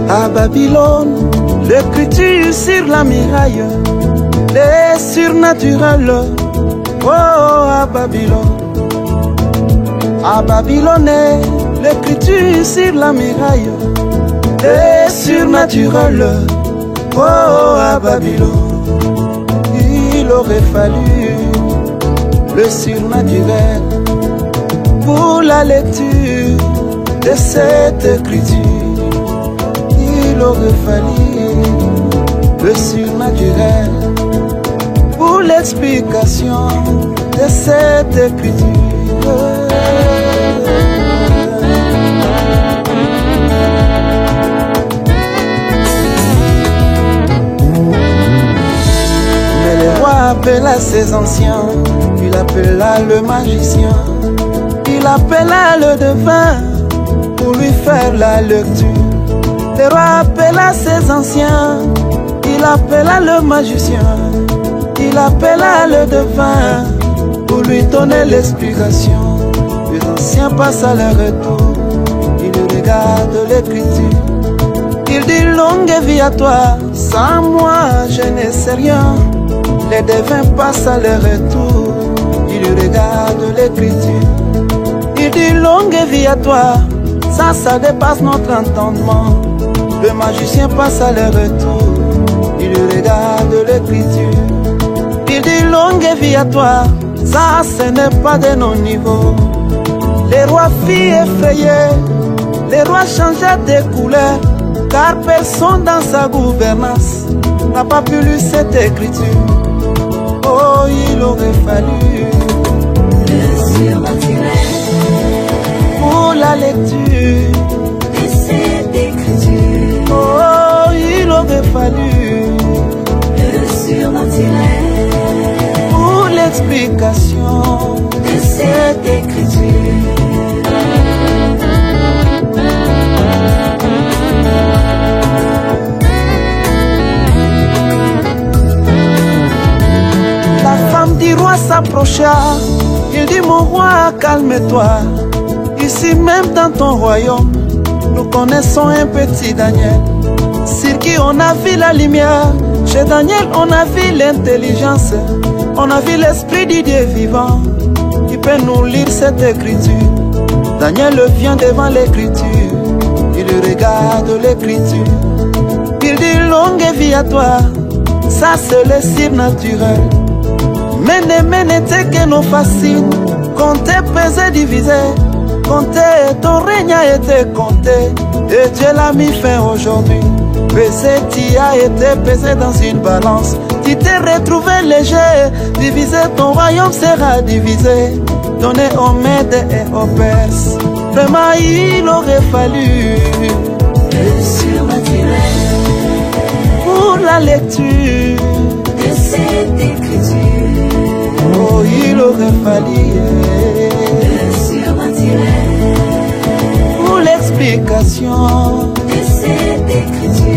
À Babylone, l'écriture sur la muraille, les surnaturels. Oh, à Babylone. À Babylone, l'écriture sur la muraille, les surnaturels. Oh, à Babylone. Il aurait fallu le surnaturel pour la lecture de cette écriture. Il aurait fallu le surnaturel pour l'explication de cette écriture. Mais le roi appela ses anciens, il appela le magicien, il appela le devin pour lui faire la lecture. Le roi appela ses anciens, il appela le magicien, il appela le devin pour lui donner l'explication. Les anciens passent à leur retour, ils regardent l'écriture. Il dit longue vie à toi, sans moi je ne sais rien. Les devins passent à leur retour, ils regardent l'écriture. Il dit longue vie à toi, ça dépasse notre entendement. Le magicien passe à leur retour, il regarde l'écriture. Il dit longue vie à toi, ça ce n'est pas de nos niveaux. Les rois filles effrayés, les rois changeaient de couleur, car personne dans sa gouvernance n'a pas pu lire cette écriture. Oh, il aurait fallu le surnaturel pour la lecture de cette écriture. Oh, il aurait fallu le surnaturel pour l'explication de cette écriture. La femme du roi s'approcha, il dit mon roi calme-toi, ici même dans ton royaume, nous connaissons un petit Daniel, sur qui on a vu la lumière. Chez Daniel, on a vu l'intelligence, on a vu l'esprit du Dieu vivant, qui peut nous lire cette écriture. Daniel vient devant l'écriture, il regarde l'écriture. Il dit longue vie à toi, ça c'est le surnaturel. Mene n'était que nos fascines, compter, peser, diviser. Compter, ton règne a été compté, et Dieu l'a mis fin aujourd'hui. Peser, tu as été pesé dans une balance, tu t'es retrouvé léger. Divisé, ton royaume sera divisé, donné aux Mèdes et aux Perses. Vraiment, il aurait fallu le surnaturel pour la lecture de cette écriture. Oh, il aurait fallu le surnaturel pour l'explication de cette écriture.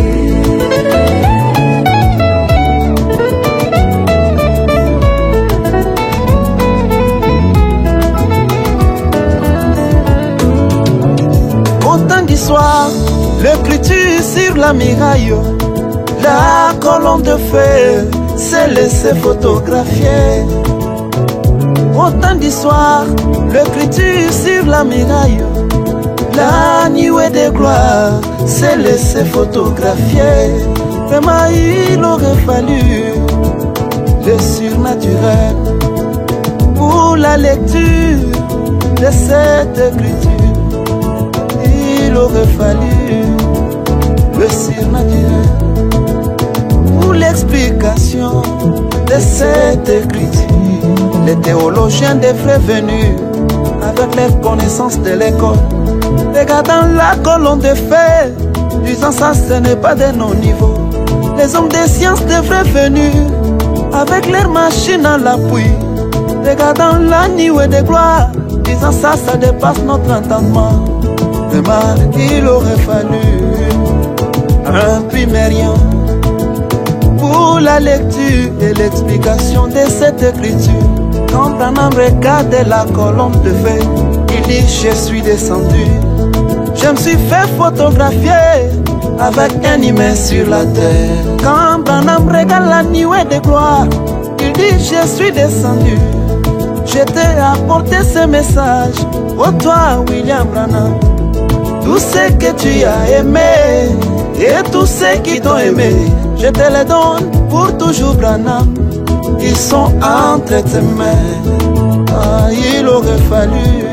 Au temps du soir, l'écriture sur la muraille, la colonne de feu s'est laissée photographier. Au temps du soir, l'écriture sur la muraille, la nuée de gloire s'est laissée photographier. Vraiment, il aurait fallu le surnaturel pour la lecture de cette écriture. Il aurait fallu le surnaturel pour l'explication de cette écriture. Les théologiens devraient venir avec les connaissances de l'école, regardant la colonne de feu, disant ça ce n'est pas de nos niveaux. Les hommes des sciences devraient venir avec leurs machines à l'appui, regardant la nuée de gloire, disant ça dépasse notre entendement. Vraiment, il aurait fallu un primérien pour la lecture et l'explication de cette écriture. Quand Branham regardait la colombe de feu, il dit je suis descendu. Je me suis fait photographier avec un humain sur la terre. Quand Branham regarde la nuée de gloire, il dit je suis descendu. Je t'ai apporté ce message, oh toi William Branham. Tout ce que tu as aimé et tous ceux qui t'ont aimé, je te les donne pour toujours Branham. Ils sont entre tes mains. Ah, il aurait fallu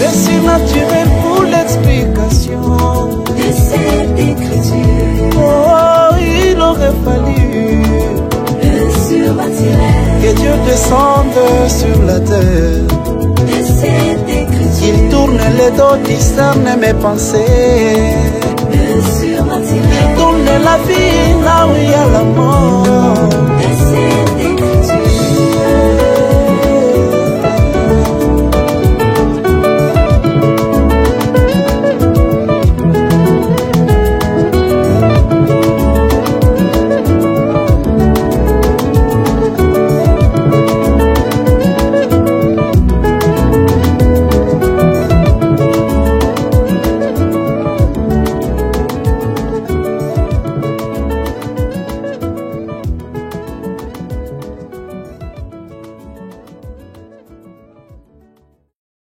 le surnaturel pour l'explication de cette écriture. Oh, il aurait fallu Le surnaturel que Dieu descende sur la terre. de cette écriture. Il tourne les dos, discerne mes pensées.